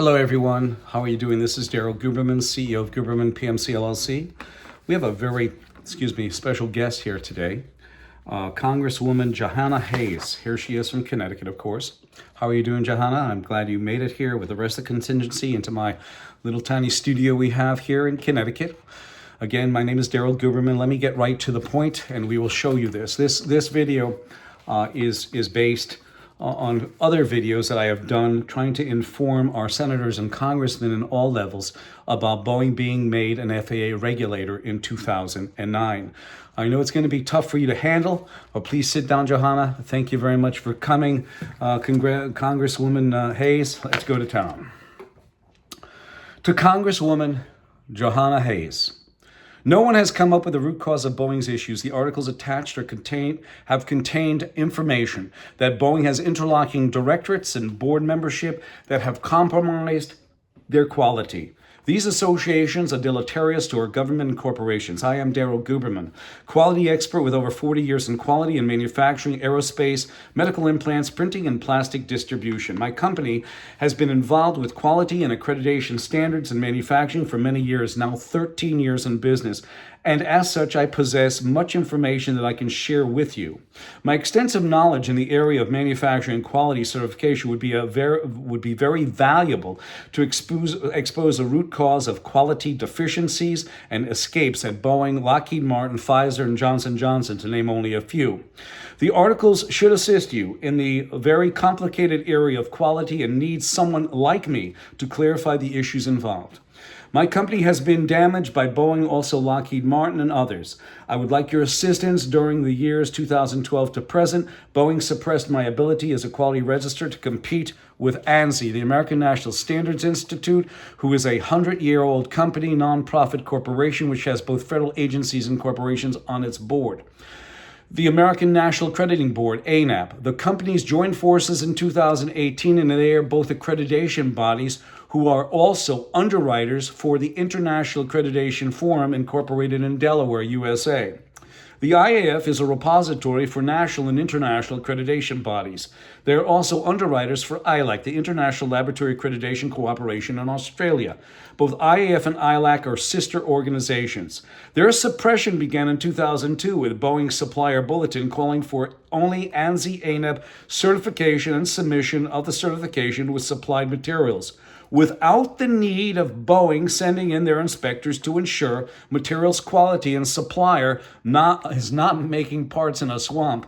Hello, everyone. How are you doing? This is Daryl Guberman, CEO of Guberman PMC LLC. We have a very, special guest here today, Congresswoman Jahana Hayes. Here she is from Connecticut, of course. How are you doing, Jahana? I'm glad you made it here with the rest of the contingency into my little tiny studio we have here in Connecticut. Again, my name is Daryl Guberman. Let me get right to the point, and we will show you this. This video is based on other videos that I have done trying to inform our senators and congressmen in all levels about Boeing being made an FAA regulator in 2009. I know it's going to be tough for you to handle, but please sit down, Johanna. Thank you very much for coming. Congresswoman Hayes, let's go to town. To Congresswoman Johanna Hayes. No one has come up with the root cause of Boeing's issues. The articles attached have contained information that Boeing has interlocking directorates and board membership that have compromised their quality. These associations are deleterious to our government and corporations. I am Daryl Guberman, quality expert with over 40 years in quality and manufacturing, aerospace, medical implants, printing, and plastic distribution. My company has been involved with quality and accreditation standards and manufacturing for many years, now 13 years in business. And as such, I possess much information that I can share with you. My extensive knowledge in the area of manufacturing and quality certification would be very valuable to expose the root cause of quality deficiencies and escapes at Boeing, Lockheed Martin, Pfizer, and Johnson & Johnson, to name only a few. The articles should assist you in the very complicated area of quality and needs someone like me to clarify the issues involved. My company has been damaged by Boeing, also Lockheed Martin, and others. I would like your assistance. During the years 2012 to present, Boeing suppressed my ability as a quality register to compete with ANSI, the American National Standards Institute, who is a 100-year-old company, nonprofit corporation, which has both federal agencies and corporations on its board. The American National Accrediting Board, ANAB. The companies joined forces in 2018, and they are both accreditation bodies who are also underwriters for the International Accreditation Forum incorporated in Delaware, USA. The IAF is a repository for national and international accreditation bodies. They are also underwriters for ILAC, the International Laboratory Accreditation Cooperation in Australia. Both IAF and ILAC are sister organizations. Their suppression began in 2002 with Boeing's supplier bulletin calling for only ANSI-ANAB certification and submission of the certification with supplied materials, without the need of Boeing sending in their inspectors to ensure materials quality and supplier is not making parts in a swamp.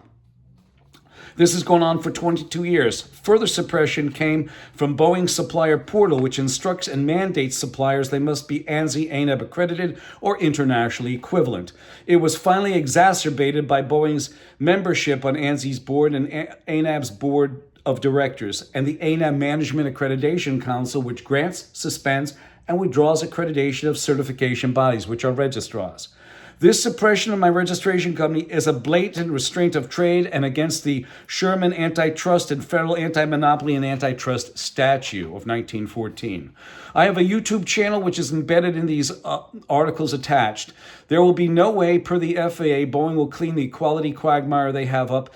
This has gone on for 22 years. Further suppression came from Boeing's supplier portal, which instructs and mandates suppliers they must be ANSI-ANAB accredited or internationally equivalent. It was finally exacerbated by Boeing's membership on ANSI's board and ANAB's board of directors, and the ANAB Management Accreditation Council, which grants, suspends, and withdraws accreditation of certification bodies, which are registrars. This suppression of my registration company is a blatant restraint of trade and against the Sherman Antitrust and Federal Anti-Monopoly and Antitrust Statute of 1914. I have a YouTube channel which is embedded in these articles attached. There will be no way, per the FAA, Boeing will clean the quality quagmire they have up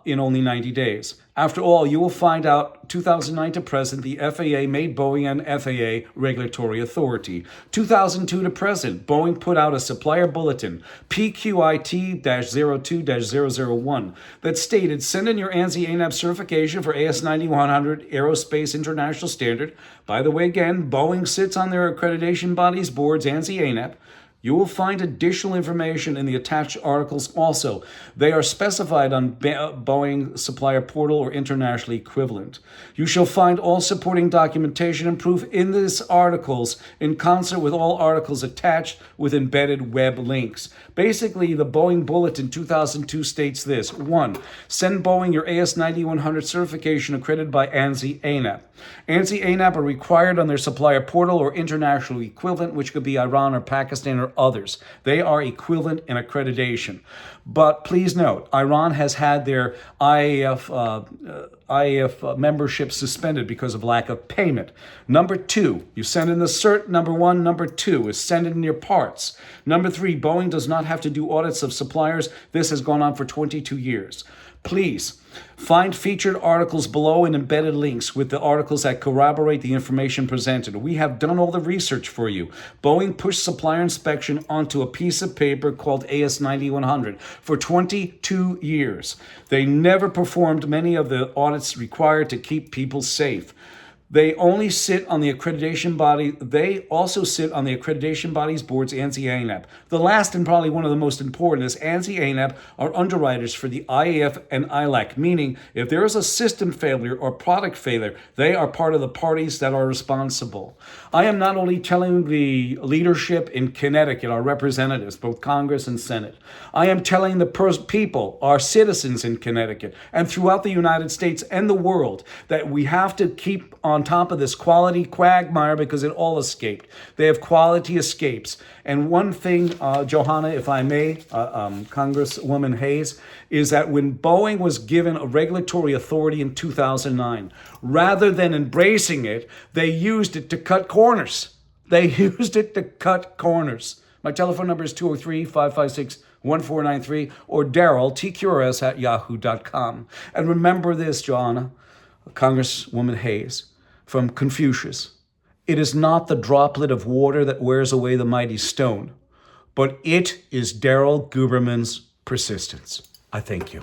in only 90 days. After all, you will find out 2009 to present, the FAA made Boeing an FAA regulatory authority. 2002 to present, Boeing put out a supplier bulletin, PQIT-02-001, that stated, send in your ANSI-ANAB certification for AS9100 Aerospace International Standard. By the way, again, Boeing sits on their accreditation bodies boards, ANSI-ANAB. You will find additional information in the attached articles also. They are specified on Boeing supplier portal or internationally equivalent. You shall find all supporting documentation and proof in these articles in concert with all articles attached with embedded web links. Basically, the Boeing Bulletin 2002 states this. 1. Send Boeing your AS9100 certification accredited by ANSI-ANAB. ANSI-ANAB are required on their supplier portal or international equivalent, which could be Iran or Pakistan or others. They are equivalent in accreditation. But please note, Iran has had their IAF membership suspended because of lack of payment. Number 2, you send in the cert. Number 1. Number 2 is send in your parts. Number 3, Boeing does not have to do audits of suppliers. This has gone on for 22 years. Please find featured articles below and embedded links with the articles that corroborate the information presented. We have done all the research for you. Boeing pushed supplier inspection onto a piece of paper called AS9100 for 22 years. They never performed many of the audits required to keep people safe. They only sit on the accreditation body. They also sit on the accreditation bodies boards, ANSI, ANAP. The last and probably one of the most important is ANSI, ANAP are underwriters for the IAF and ILAC, meaning if there is a system failure or product failure, they are part of the parties that are responsible. I am not only telling the leadership in Connecticut, our representatives, both Congress and Senate, I am telling the people, our citizens in Connecticut and throughout the United States and the world, that we have to keep on top of this quality quagmire because it all escaped. They have quality escapes. And one thing, Johanna, if I may, Congresswoman Hayes, is that when Boeing was given a regulatory authority in 2009, rather than embracing it, they used it to cut corners. They used it to cut corners. My telephone number is 203-556-1493 or Daryl, tqrs@yahoo.com. And remember this, Johanna, Congresswoman Hayes, from Confucius. It is not the droplet of water that wears away the mighty stone, but it is Daryl Guberman's persistence. I thank you.